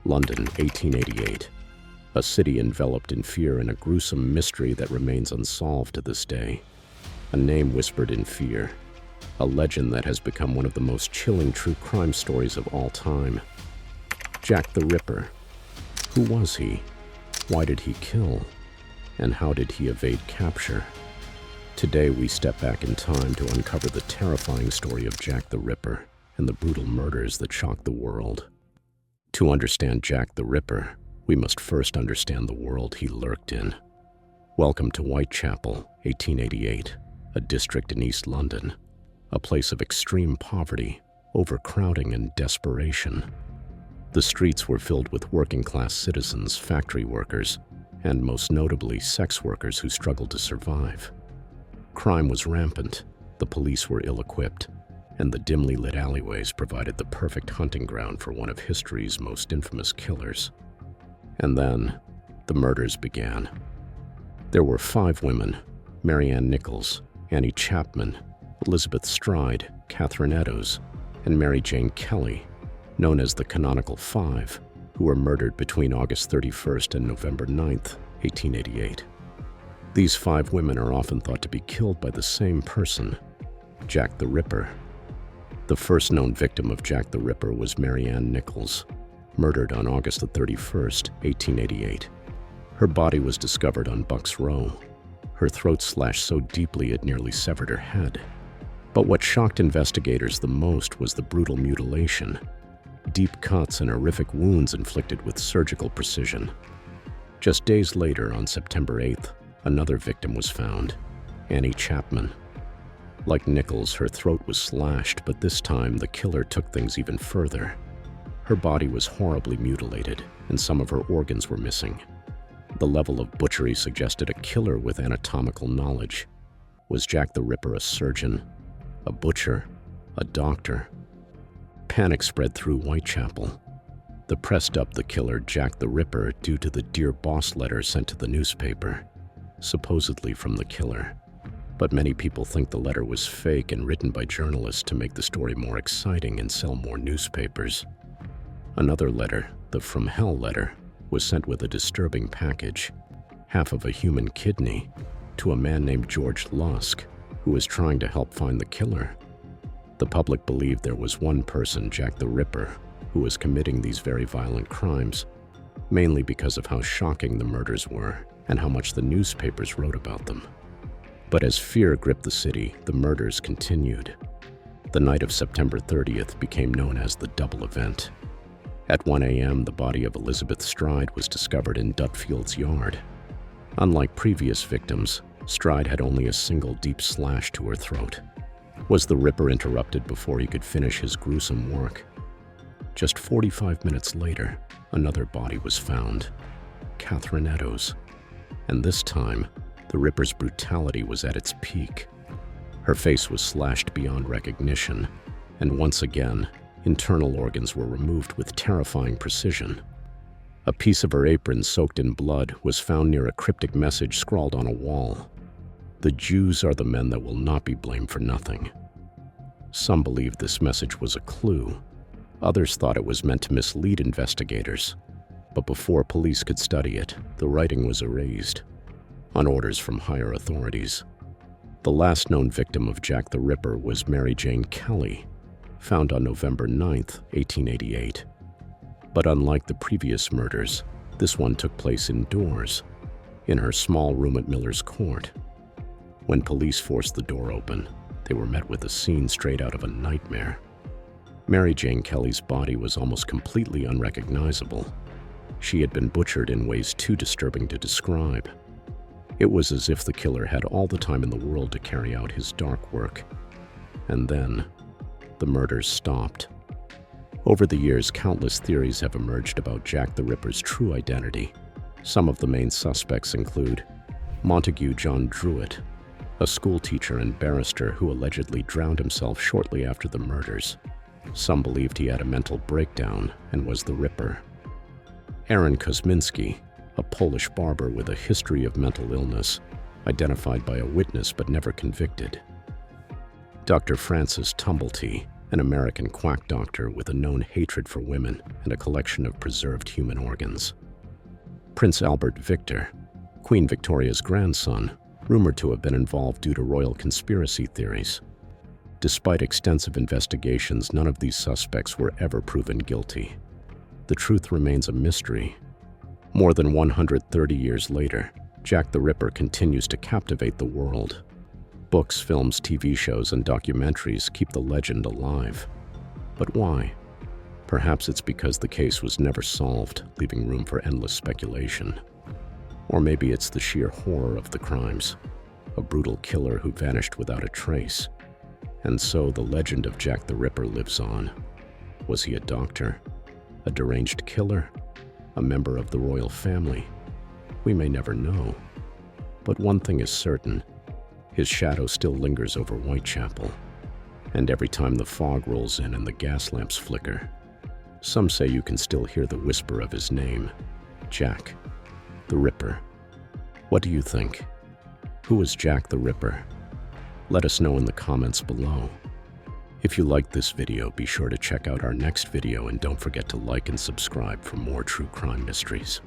London, 1888. A city enveloped in fear and a gruesome mystery that remains unsolved to this day. A name whispered in fear. A legend that has become one of the most chilling true crime stories of all time. Jack the Ripper. Who was he? Why did he kill? And how did he evade capture? Today we step back in time to uncover the terrifying story of Jack the Ripper and the brutal murders that shocked the world. To understand Jack the Ripper, we must first understand the world he lurked in. Welcome to Whitechapel, 1888, a district in East London, a place of extreme poverty, overcrowding, and desperation. The streets were filled with working-class citizens, factory workers, and most notably sex workers who struggled to survive. Crime was rampant, the police were ill-equipped, and the dimly lit alleyways provided the perfect hunting ground for one of history's most infamous killers. And then, the murders began. There were 5 women: Mary Ann Nichols, Annie Chapman, Elizabeth Stride, Catherine Eddowes, and Mary Jane Kelly, known as the Canonical Five, who were murdered between August 31st and November 9th, 1888. These 5 women are often thought to be killed by the same person, Jack the Ripper. The first known victim of Jack the Ripper was Mary Ann Nichols, murdered on August 31st, 1888. Her body was discovered on Bucks Row, her throat slashed so deeply it nearly severed her head. But what shocked investigators the most was the brutal mutilation. Deep cuts and horrific wounds inflicted with surgical precision. Just days later, on September 8th, another victim was found, Annie Chapman. Like Nichols, her throat was slashed, but this time the killer took things even further. Her body was horribly mutilated, and some of her organs were missing. The level of butchery suggested a killer with anatomical knowledge. Was Jack the Ripper a surgeon, a butcher, a doctor? Panic spread through Whitechapel. The press dubbed the killer Jack the Ripper due to the Dear Boss letter sent to the newspaper, supposedly from the killer. But many people think the letter was fake and written by journalists to make the story more exciting and sell more newspapers. Another letter, the From Hell letter, was sent with a disturbing package, half of a human kidney, to a man named George Lusk, who was trying to help find the killer. The public believed there was one person, Jack the Ripper, who was committing these very violent crimes, mainly because of how shocking the murders were and how much the newspapers wrote about them. But as fear gripped the city, the murders continued. The night of September 30th became known as the Double Event. At 1 a.m., the body of Elizabeth Stride was discovered in Dutfield's yard. Unlike previous victims, Stride had only a single deep slash to her throat. Was the Ripper interrupted before he could finish his gruesome work? Just 45 minutes later, another body was found, Catherine Eddowes. And this time, the Ripper's brutality was at its peak. Her face was slashed beyond recognition, and once again, internal organs were removed with terrifying precision. A piece of her apron soaked in blood was found near a cryptic message scrawled on a wall. "The Jews are the men that will not be blamed for nothing." Some believed this message was a clue. Others thought it was meant to mislead investigators. But before police could study it, the writing was erased, on orders from higher authorities. The last known victim of Jack the Ripper was Mary Jane Kelly, found on November 9th, 1888. But unlike the previous murders, this one took place indoors, in her small room at Miller's Court. When police forced the door open, they were met with a scene straight out of a nightmare. Mary Jane Kelly's body was almost completely unrecognizable. She had been butchered in ways too disturbing to describe. It was as if the killer had all the time in the world to carry out his dark work. And then, the murders stopped. Over the years, countless theories have emerged about Jack the Ripper's true identity. Some of the main suspects include Montague John Druitt, a schoolteacher and barrister who allegedly drowned himself shortly after the murders. Some believed he had a mental breakdown and was the Ripper. Aaron Kosminski, a Polish barber with a history of mental illness, identified by a witness but never convicted. Dr. Francis Tumblety, an American quack doctor with a known hatred for women and a collection of preserved human organs. Prince Albert Victor, Queen Victoria's grandson, rumored to have been involved due to royal conspiracy theories. Despite extensive investigations, none of these suspects were ever proven guilty. The truth remains a mystery. More than 130 years later, Jack the Ripper continues to captivate the world. Books, films, TV shows, and documentaries keep the legend alive. But why? Perhaps it's because the case was never solved, leaving room for endless speculation. Or maybe it's the sheer horror of the crimes, a brutal killer who vanished without a trace. And so the legend of Jack the Ripper lives on. Was he a doctor? A deranged killer? A member of the royal family? We may never know. But one thing is certain, his shadow still lingers over Whitechapel. And every time the fog rolls in and the gas lamps flicker, some say you can still hear the whisper of his name, Jack the Ripper. What do you think? Who is Jack the Ripper? Let us know in the comments below. If you liked this video, be sure to check out our next video and don't forget to like and subscribe for more true crime mysteries.